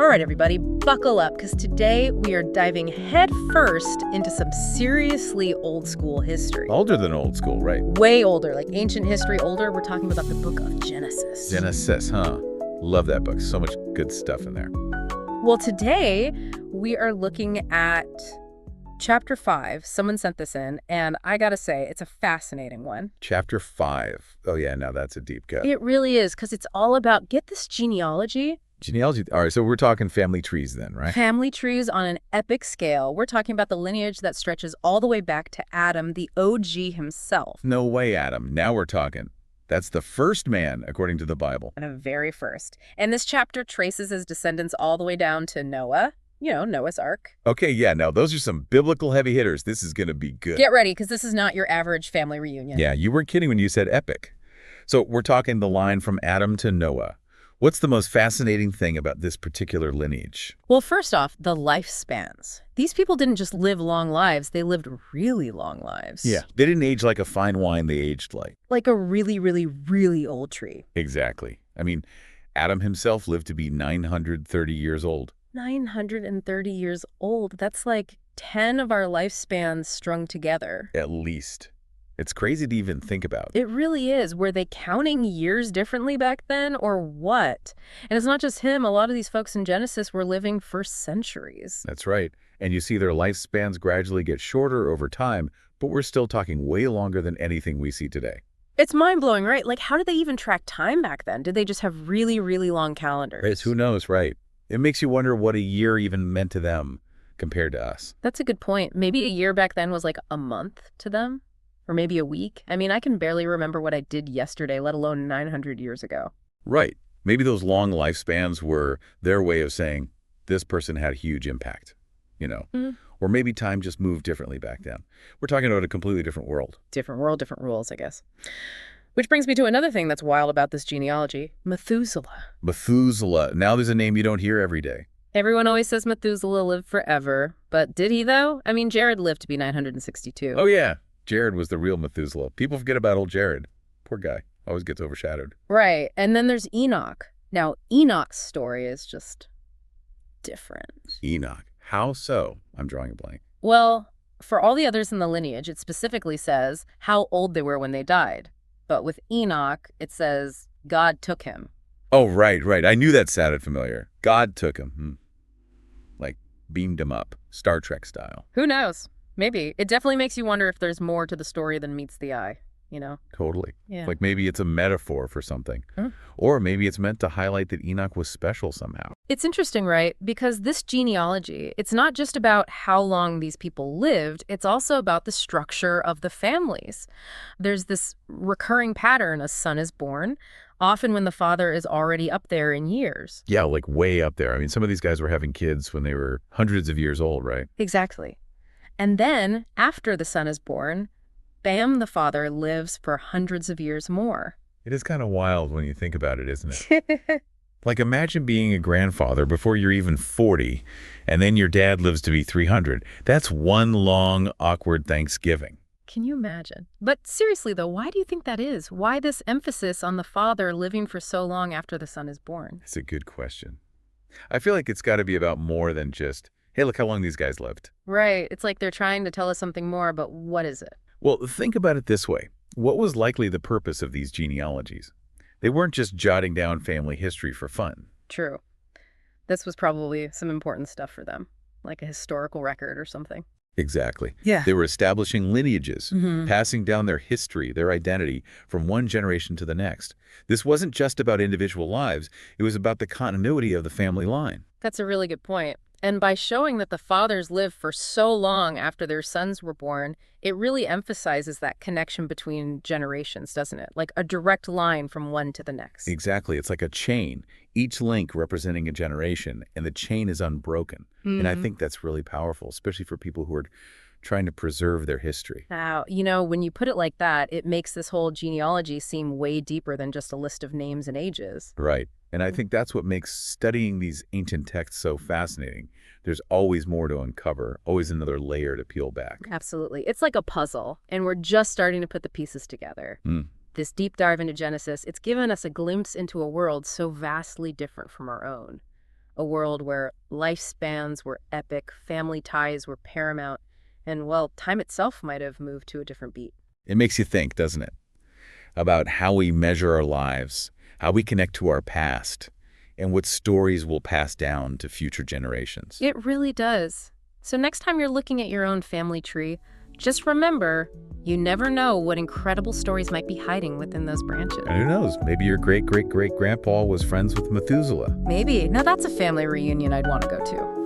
All right, everybody, buckle up, because today we are diving headfirst into some seriously old school history. Older than old school, right? Way older, like ancient history older. We're talking about the book of Genesis. Genesis, huh? Love that book. So much good stuff in there. Well, today we are looking at Chapter 5. Someone sent this in, and I gotta say, it's a fascinating one. Chapter 5. Oh, yeah, now that's a deep cut. It really is, because it's all about, get this, genealogy. Genealogy. All right, so we're talking family trees then, right? Family trees on an epic scale. We're talking about the lineage that stretches all the way back to Adam, the OG himself. No way, Adam. Now we're talking. That's the first man, according to the Bible. The very first. And this chapter traces his descendants all the way down to Noah. You know, Noah's Ark. Okay, yeah, now those are some biblical heavy hitters. This is going to be good. Get ready, because this is not your average family reunion. Yeah, you weren't kidding when you said epic. So we're talking the line from Adam to Noah. What's the most fascinating thing about this particular lineage? Well, first off, the lifespans. These people didn't just live long lives, they lived really long lives. Yeah, they didn't age like a fine wine, they aged like a really, really, really old tree. Exactly. I mean, Adam himself lived to be 930 years old. 930 years old. That's like 10 of our lifespans strung together. At least. It's crazy to even think about. It really is. Were they counting years differently back then, or what? And it's not just him. A lot of these folks in Genesis were living for centuries. That's right. And you see their lifespans gradually get shorter over time, but we're still talking way longer than anything we see today. It's mind-blowing, right? Like, how did they even track time back then? Did they just have really, really long calendars? Right, who knows, right? It makes you wonder what a year even meant to them compared to us. That's a good point. Maybe a year back then was like a month to them. Or maybe a week. I mean, I can barely remember what I did yesterday, let alone 900 years ago. Right. Maybe those long lifespans were their way of saying, this person had a huge impact, you know? Or maybe time just moved differently back then. We're talking about a completely different world. Different world, different rules, I guess. Which brings me to another thing that's wild about this genealogy. Methuselah. Methuselah. Now there's a name you don't hear every day. Everyone always says Methuselah lived forever. But did he, though? I mean, Jared lived to be 962. Oh, yeah. Jared was the real Methuselah. People forget about old Jared. Poor guy. Always gets overshadowed. Right. And then there's Enoch. Now, Enoch's story is just different. Enoch. How so? I'm drawing a blank. Well, for all the others in the lineage, it specifically says how old they were when they died. But with Enoch, it says God took him. Oh, right, right. I knew that sounded familiar. God took him. Like, beamed him up. Star Trek style. Who knows? Maybe. It definitely makes you wonder if there's more to the story than meets the eye, you know? Totally. Yeah. Like maybe it's a metaphor for something. Or maybe it's meant to highlight that Enoch was special somehow. It's interesting, right? Because this genealogy, it's not just about how long these people lived, it's also about the structure of the families. There's this recurring pattern: a son is born, often when the father is already up there in years. Yeah, like way up there. I mean, some of these guys were having kids when they were hundreds of years old, right? Exactly. And then, after the son is born, bam, the father lives for hundreds of years more. It is kind of wild when you think about it, isn't it? Like, imagine being a grandfather before you're even 40, and then your dad lives to be 300. That's one long, awkward Thanksgiving. Can you imagine? But seriously, though, why do you think that is? Why this emphasis on the father living for so long after the son is born? It's a good question. I feel like it's got to be about more than just, hey, look how long these guys lived. Right. It's like they're trying to tell us something more, but what is it? Well, think about it this way. What was likely the purpose of these genealogies? They weren't just jotting down family history for fun. True. This was probably some important stuff for them, like a historical record or something. Exactly. Yeah. They were establishing lineages, passing down their history, their identity, from one generation to the next. This wasn't just about individual lives. It was about the continuity of the family line. That's a really good point. And by showing that the fathers lived for so long after their sons were born, it really emphasizes that connection between generations, doesn't it? Like a direct line from one to the next. Exactly. It's like a chain, each link representing a generation, and the chain is unbroken. And I think that's really powerful, especially for people who are trying to preserve their history. Now, you know, when you put it like that, it makes this whole genealogy seem way deeper than just a list of names and ages. Right. And I think that's what makes studying these ancient texts so fascinating. There's always more to uncover, always another layer to peel back. Absolutely. It's like a puzzle, and we're just starting to put the pieces together. This deep dive into Genesis, it's given us a glimpse into a world so vastly different from our own. a world where lifespans were epic, family ties were paramount, and, well, time itself might have moved to a different beat. It makes you think, doesn't it, about how we measure our lives, how we connect to our past, and what stories we'll pass down to future generations. It really does. So next time you're looking at your own family tree, just remember, you never know what incredible stories might be hiding within those branches. And who knows, maybe your great-great-great-grandpa was friends with Methuselah. Maybe. Now that's a family reunion I'd want to go to.